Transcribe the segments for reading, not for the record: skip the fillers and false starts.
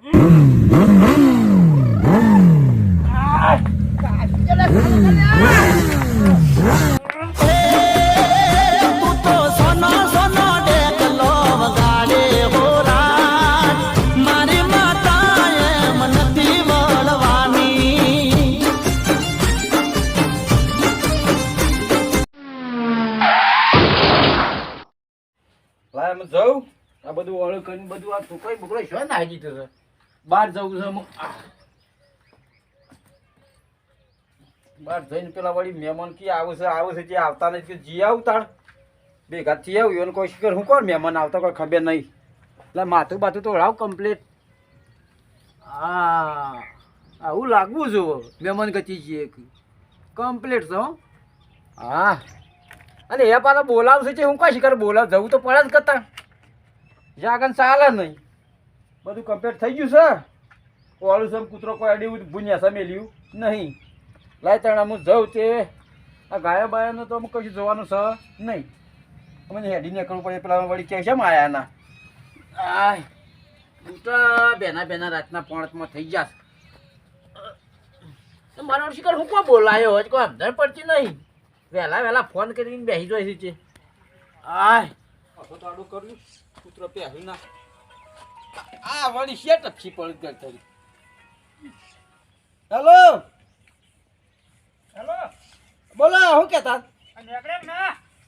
જવું આ બધું ઓળખ કરીને બધું આ ટુકડો બુકડો શું નાખી દીધો છે બહાર જવું છે બહાર જઈને પેલા વળી મહેમાન કી આવે છે જે આવતા નથી કે જી આવતા ભેગા થી આવ્યું એને કોઈ શિખર હું કોણ મહેમાન આવતા કોઈ ખબર નહીં એટલે માથું બાથું તો રાવ કમ્પ્લીટ હા આવું લાગવું છું મહેમાન ગતિ જઈએ કમ્પ્લીટ છો હા અને એ પાછા બોલાવશે છે હું કઈ શિખર બોલાવ જવું તો પડે જ કરતા જાગન ચાલે નહીં બધું કમ્પ્લીટ થઈ ગયું છે ઓળું છે કૂતરો કોઈ અડી ભૂન્યા છે મેલ્યું નહીં લાય તણા હું જઉં તે આ ગાયા બાયાનું તો અમુક કશું જોવાનું છે નહીં અમે હેડી નીકળવું પડે પેલા વળી કે છે આયા ના આ ઉઠા બેના રાતના પોણતમાં થઈ જશે મારો શિખર હું કોઈ બોલાયો હોય કોઈ સમજણ પડતી નહીં વહેલા ફોન કરીને બેસી જાય છે આય આખો તો આડું કર્યું કૂતરો પહેરી ના આ વળી શેટ અપસી પડી કરતા હેલો બોલો શું કહેતા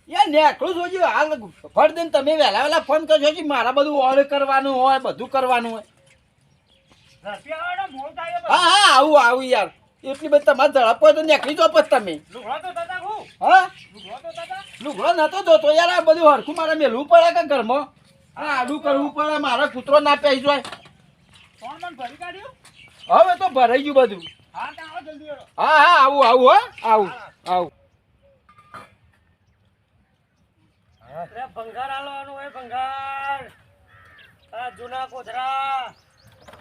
યાર નેકળું જોજો હાલ ફળ દઈને તમે વહેલા ફોન કરજો છે મારા બધું ઓર્ડર કરવાનું હોય બધું કરવાનું હોય હા આવું યાર એટલી બધી તમારે ઝડપ હોય તો નીકળી જો પછી તમે હા લુગડો નતો જોતો યાર આ બધું હરખું મારે મેલવું પડે કે ઘરમાં હા આડું કરવું પડે મારા કૂતરો ના પહેરી જાય હવે તો ભરાઈ ગયું બધું હા આવું હો આવું ભંગાર આલવાનું હોય ભંગાર જૂના કોથરા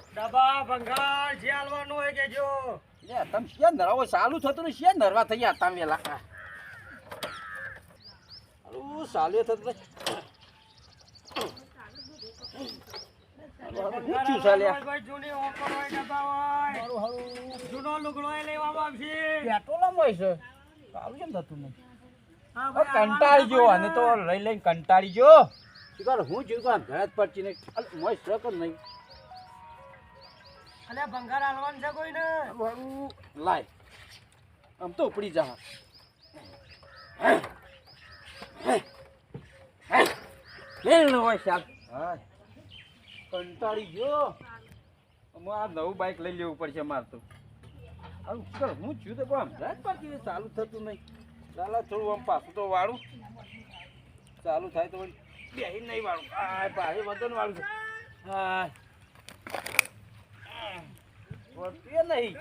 ડબ્બા ભંગાર જે આલવાનું હોય કેજો તમે શિયા નરવા ચાલુ થતું ને શિયા નરવા થઈ ગયા તમે વેલા ચાલુ થતું જૂનો લુગડો લેવામાં આવશે પેટ્રોલ હોય છે ચાલુ કેમ થતું નહીં કંટાળી ગયો અને તો લઈ કંટાળી ગયો હું જોયું ઘણા જ પડતી નહીં મોય શક જ નહીં અલે ભંગાર આલવાનું છે કોઈ ને લાય આમ તો ઉપડી જા હોય સાહેબ હા કંટાળી ગયો આ નવું બાઇક લઈ લેવું પડશે મારે તો હું છું તો પણ હમણાં જ પડતી ચાલુ થતું નહીં ચાલો થોડું આમ પાછું તો વાળું ચાલુ થાય તો બેહી નહીં વાળું આ પાસે વધન વાળું છે હા વળતું નહીં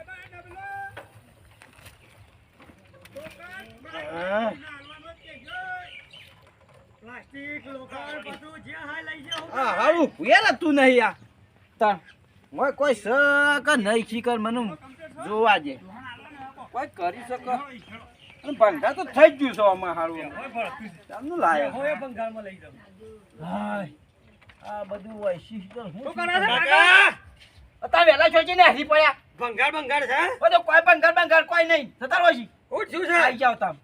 પ્લાસ્ટિક લોખંડ બધું જે હાય લઈ જાઓ હા હારું ભૂયા તું નહીં આ તા મોય કોઈ શક નહીં શીકર મને જોવા જે કોઈ કરી શકે ભંગાર તો થઈ જ ગયું છે આમાં હારું ચાલનું લાય હોય ભંગારમાં લઈ જાવ હાય આ બધું હોય શીકર હું શું કરે છે કાકા વેલા જોઈ ને હરી પડ્યા ભંગાર છે બધો કોઈ ભંગાર કોઈ નહીં થતા રોજી હું શું છે આઈ જાવ તામ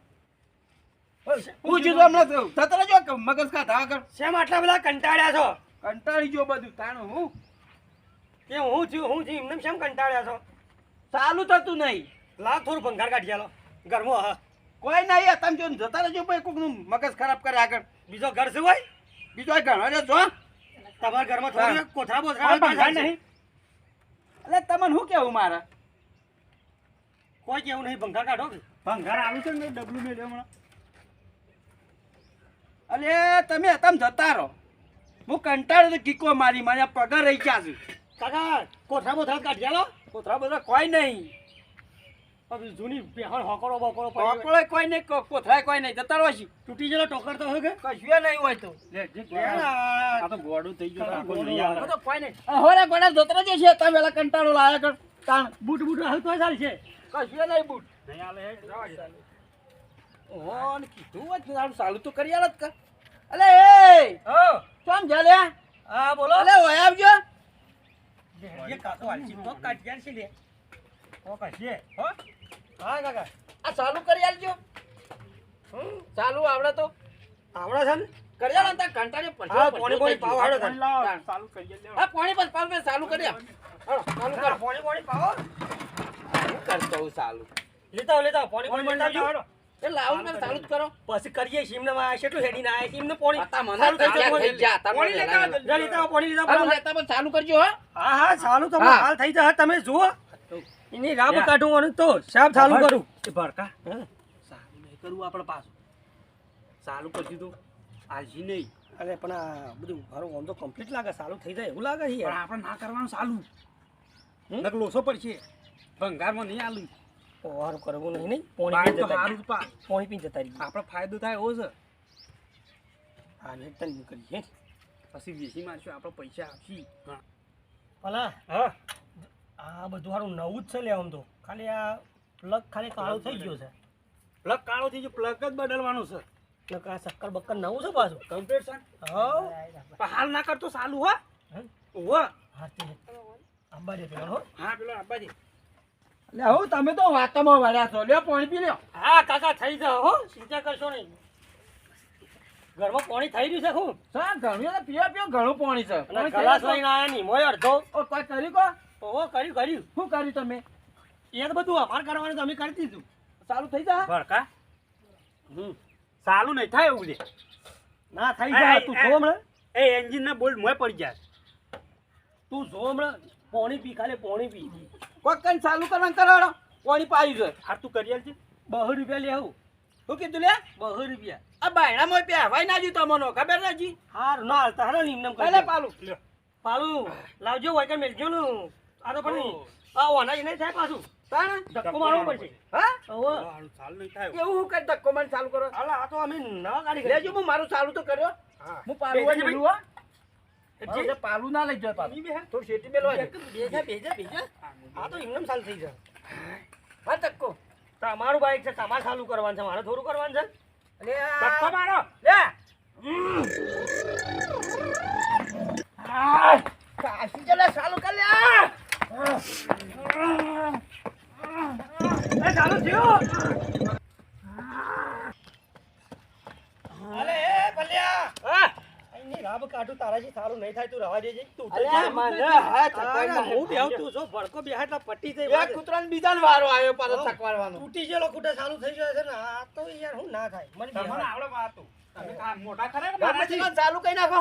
પૂછ્યું તો હમણાં થતા જો મગજ ખાતા આગળ શેમ આટલા બધા કંટાળ્યા છો કંટાળી ગયો બધું તાણું હું કે હું છું એમને શેમ કંટાળ્યા છો ચાલુ થતું નહીં લાવ થોડું ભંગાર કાઢી આલો ઘરમાં હા કોઈ નહીં તમે જો જતા રહેજો ભાઈ કોકનું મગજ ખરાબ કરે આગળ બીજો ઘર શું હોય બીજો ઘણો જો તમારા ઘરમાં થોડું કોથરા બોથરા ભંગાર નહીં એટલે તમને શું કેવું મારે કોઈ કેવું નહીં ભંગાર કાઢો કે ભંગાર આવું છે ને ડબલું મેં હમણાં અલે તમે જતા રહો હું કંટાળ્યો તો કીકો મારી મારા પગાર રહી ગયા છું કાકા કોથરા બોથરા કાઢી આલો કોથરા બધા કોઈ નહીં જૂની પહેણ હોકળો બકોળો હોકળો કોઈ નહીં કોથરા કોઈ નહીં જતા રહો તૂટી ગયેલો ટોકર તો હોય કે કશું નહીં હોય તો આ તો ગોડું થઈ ગયું તો કોઈ નહીં હોરા ગોડા જતરા જે છે તમે પેલા કંટાળો લાયા કર તાણ બૂટ હાલ તો ચાલ છે કશું નહીં બૂટ નહીં આલે ઓન કીધું હોત ને તારું ચાલુ તો કરી આલત કર અલે એ હો કેમ જલ્યા હા બોલો અલે ઓય આવજો જે કાકો હાલશી તો કાઢ્યા છે લે ઓ કાઢીએ હો હા કાકા આ ચાલુ કરી આલજો ચાલુ આવડે તો આવડા છે ને કરી આલો ને ઘંટાને પછી હા પોણી પાવ હાડો તને ચાલુ કરી દે. હા પાણી બસ પાવ ચાલુ કરી આપ હાલો ચાલુ કર પોણી પાવો હું કરતો હું ચાલુ લેતા પોણી લેતા હાડો એ લાવો ને ચાલુ જ કરો પછી કરીએ સીમને માં કેટલું હેડી ના આય સીમને પોણી પતા મને થઈ જા પોણી લેતા પોણી હાલો લેતા પણ ચાલુ કરજો હો હા ચાલુ તો હા. હાલ થઈ જા તમે જુઓ એની રાબ કાઢવાનું તો સાફ ચાલુ કરું એ ભરકા ચાલુ નહીં કરવું આપણે પાછું. ચાલુ કરી દીધું. આલજી નહીં. અરે પણ આ બધું મારું ઓન તો કમ્પ્લીટ લાગે ચાલુ થઈ જાય એવું લાગે છે પણ યાર આપણે ના કરવાનું ચાલુ. નક લોસો પડશે. ભંગારમાં નહીં આલું. ઓહારું કરવું નહીં પોણી બાય પી તો જતા હારું જ પા. પોણી પી જતા રહી આપણો ફાયદો થાય એવો છે. હા ને તન કરીએ પછી વેચી મારશું આપણે પૈસા આપશી. હા. ભલા હા આ બધું હારું નવું જ છે લે આમ તો ખાલી આ પ્લગ ખાલી કાળો થઈ ગયો છે પ્લગ કાળો થઈ ગયો. પ્લગ જ બદલવાનું છે. એટલે આ શક્કર બક્કર નવું છે પાછું કમ્પ્લીટ છે. હા પણ હાલ ના કરતો ચાલુ હો. ઓહો. હા તે આંબા દે પેલો હો હા પેલો આબાજી. લે હું તમે તો વાતમાં વળ્યા છો લ્યો પાણી પી લ્યો હા કાકા થઈ જાવ હો ચિંતા કરશો નહીં ઘરમાં પાણી થઈ રહ્યું છે ખૂબ સા ઘણું તો પીવા પીવા ઘણું પાણી છે અને ગ્લાસ લઈને આયા નહીં મોય અડધો ઓ કોઈ કરી કો ઓહો કર્યું શું કર્યું તમે એ તો બધું અમાર કરવાનું તો અમે કરી દીધું ચાલુ થઈ જા ભરકા. ચાલુ નહીં થાય એવું લે. ના થઈ જાય તું જો હમણાં એ એન્જિન ના બોલ્ટ મોય પડી જાય. તું જો હમણાં પાણી પી ખાલી પાણી પી કોઈ કઈ ચાલુ કરવાનું કરાડો પાણી પાયું છે હાર તું કરી આલજે. 200 રૂપિયા લે આવું શું કીધું લે 200 રૂપિયા આ બાયણામાં પહેવાય ના જી તમને ખબર નથી હાર ના હાલતા હારો નિમનમ કરી એટલે પાલું લ્યો. પાલું લાવજો હોય કે મેલજો નું આ તો પણ આ ઓના જ નહીં થાય પાછું તાણે ધક્કો મારવો પડશે હા ઓહો હારું ચાલુ નહીં થાય. એવું હું કઈ ધક્કો મને ચાલુ કરો હાલ આ તો અમે નવા ગાડી લેજો હું મારું ચાલુ તો કર્યો હા. હું પાલું બેસી મેલું હો જે જે પાલું ના લઈ જાય પાલું નહીં બે થોડું શેટી મેલવા દે બેજા આ તો એમનેમ ચાલુ થઈ જાય હા ધક્કો તમારું બાઈક છે તમારે ચાલુ કરવાનું છે મારે થોડું કરવાનું છે અલે ધક્કો મારો. લે આ કાશી ચલે ચાલુ કર લે એ ચાલુ થયું અલે એ પલ્યા હા એની રાબ કાઢું તારાથી સારું નહીં થાય તું રવા દેજે તું તો અલ્યા, જા. મને હાથ અરે, ચકવાઈ હું બેહું તું જો ભડકો બેહાય એટલે પટ્ટી થઈ એક વાત. કૂતરાને બીજાને વારો આવ્યો પાછો ચકવાડવાનો તૂટી ગયેલો કૂટા ચાલુ થઈ ગયો છે ને આ તો યાર હું ના થાય મને તમને બેહાય. આવડે વાતું. તમે આ મોટા ખરા કે ગમે મારાથી? તેમાં ચાલુ કઈ નાખો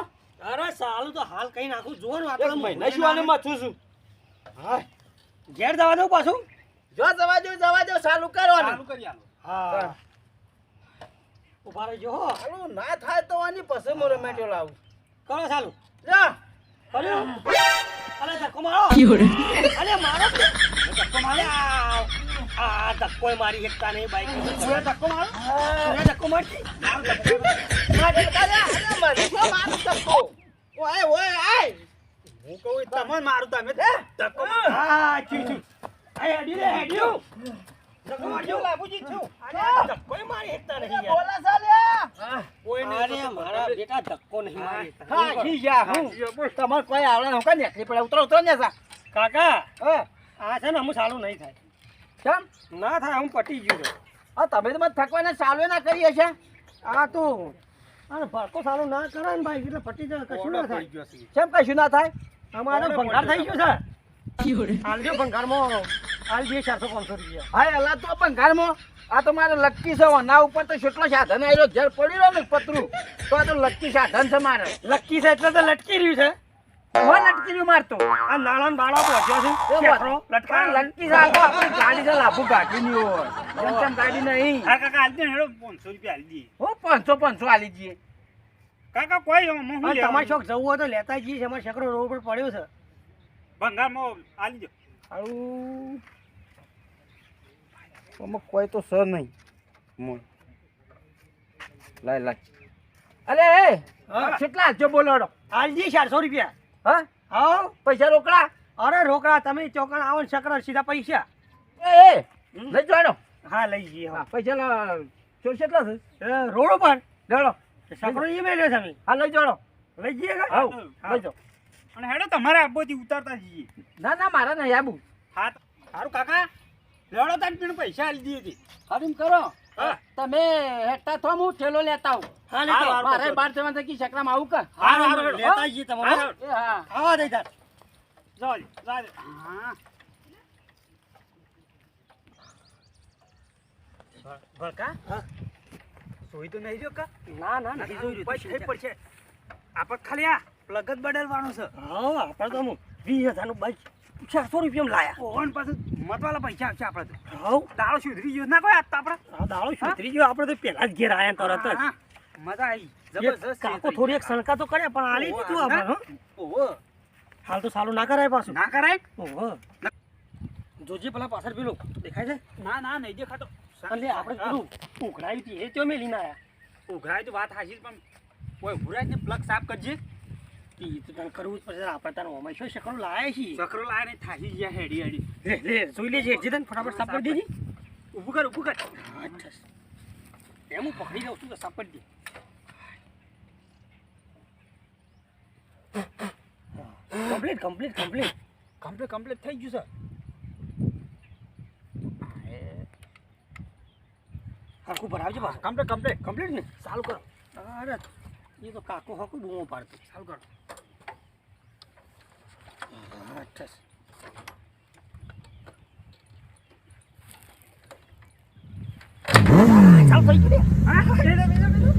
અરે સાલું તો હાલ કઈ નાખું જો ને એક આટલા મહિના શું આને મથું છું હા ઘેર જવા દઉં પાછું જો જવા દો ચાલુ કરવાનું ચાલુ કરી આલો. હા ઉભા રહેજો હો ચાલુ ના થાય તો આની પછી હું રમેટો લાવું કરો ચાલુ જા કર્યું અરે ધક્કો મારો અરે મારો ધક્કો મારે આ ધક્કો મારી શકતા નહીં બાઈક ધક્કો મારો ધક્કો મારતી ઓય ઓય આય હું કહું એ તમને મારું તમે ધક્કો મારો. હા ચી આ હેડી લે હેડ્યું ધક્કો મારજો બાબુજી છું અરે ધક્કો મારી શકતા નહીં યાર બોલા સાલ્યા કોઈ નહીં અરે તો મારા બેટા ધક્કો નહીં મારી શકતા. હા જી જા હું તમાર કોઈ આવડે હું કઈ નીકળી પડે ઉતરો ને સા કાકા હે આ છે ને અમુક સાલું નહીં થાય કેમ ના થાય હું પટી ગયું છે આ તમે તો મને થકવાના ચાલુ ના કરી હશે આ તો અરે ભડકો સારું ના કરે ને ભાઈ એટલે પટી જાય કશું ના ઓર્ડર થાય પડી ગયો છે. કેમ કશું ના થાય અમારે ભંગાર થઈ ગયો છે હાલજો ભંગારમાં હાલ જે 400-500 રૂપિયા હા એલા તો પણ ઘરમાં આ તો મારે લક્કી છે ના ઉપર તો કેટલો સાધન આવ્યો ઘેર પડી રહ્યો ને પતરું તો આ તો લક્કી સાધન છે મારે લક્કી છે એટલે તો લટકી રહ્યું છે હું લટકી રહ્યું મારતો આ નાના બાળા પહોંચ્યો છે એ શેઠરો વાત. લટકા પણ લટકી છે આ તો આપણી ગાડી છે લાભુ ગાડી ની હોય જેમ તેમ ગાડી નહીં હા કાકા આલી દે ને હેડો 500 રૂપિયા આલી દઈએ. હું 500 આલી જઈએ કાકા કોઈ હું શું તમારે લેવાનું? શોખ જવું હોય તો લેતા જઈએ છે અમારે શેકડો રોડ પર પડ્યો છે ભંગારમાં આલી દો. આવું આમાં કોઈ તો સર નહીં મોય લાય લાય અલે એ હા. કેટલા જો બોલો હાલજી 400 રૂપિયા હા હા પૈસા રોકડા અરે રોકડા તમે ચોકણ આવો ને શેકડો સીધા પૈસા એ લઈ જોડો હા લઈ જઈએ હા પૈસા કેટલા છે રોડ ઉપર જોડો શેકડો એ મેળ્યો તમે હા લઈ જોડો લઈ જઈએ હા લઈ જાઓ અને હેડો તમારે આબોથી ઉતારતા જઈએ. ના ના મારા નહીં આબુ. હા સારું કાકા લેવડો તાન પીને પૈસા આલી દીધી હતી. હવે એમ કરો હા. તમે હેઠતા થો હું ઠેલો લેતા આવું. હા લેતો આવો. મારે બાર જવાનું છે કે શકરામાં આવું કા? હારું, હારું, હેડો. લેતા જઈએ તમે હા. એ હા. આવા દે તાર જાઓ, જાઓ. હા. ભલકા હા. સોઈ તો નહીં જો કા ના ના નથી જોઈ રહ્યું પછી થઈ પડશે આપણે ખાલી આ પ્લગ જ બદલવાનું છે. હા આપણે તો હું 20,000 નું બાઈક 400 રૂપિયામાં લાયા ઓન પાછું મતવાલા પૈસા આવશે આપણે તો. હાઉ દાડો સુધરી ગયો ના કોઈ આજ તો આપણે. આ દાડો સુધરી ગયો આપણે તો પહેલા જ ઘેર આયા તરત જ હા, મજા આવી એક જબરજસ્ત કાકો થોડી એક સણકા તો કરે પણ આલી દીધું આપણે હો. ઓહો હાલ તો સાલું ના કરાય પાછું ના કરાય. ઓહો જોજે પેલા પાછળ પેલું દેખાય છે ના ના નહીં દેખાતો. એટલે આપણે પેલું ઉઘરાયું હતી એ ત્યાં મેલીને આયા ઉઘરાય તો વાત હાચી પણ ઓય ઉઘરાય ને પ્લગ સાફ કરજે. ઈ તો તને કરવું જ પડશે આપણે તાર મોમાં શું શકરું લાયા છીએ ચક્રો લાય ને થાકી ગયા હેડી હેડી. લે લે જોઈ લેજે જે તને ફટાફટ સાપડ દેજે ઊભું કર ઊભું કર. એમ હું પકડી લઉં છું તો સાપડ દે complete complete complete complete complete થઈ ગયું છે. હરખું ભરાવજે પાછું કમ્પ્લીટ કમ્પ્લીટ કમ્પ્લીટ ને ચાલુ કરો. અરે એ તો કાકો હકું બૂમો પાડતું ચાલુ કરો. ચાલ થઈ ગયું હા બેજો બેજો બેજો.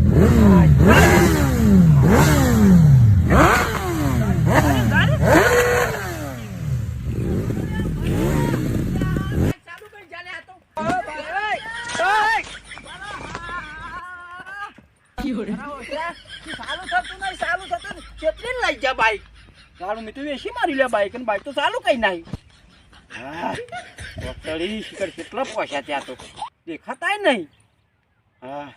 બાઈક તો ચાલુ કઈ નહીં. કેટલા પૈસા ત્યાં તો દેખાતા નહીં. હા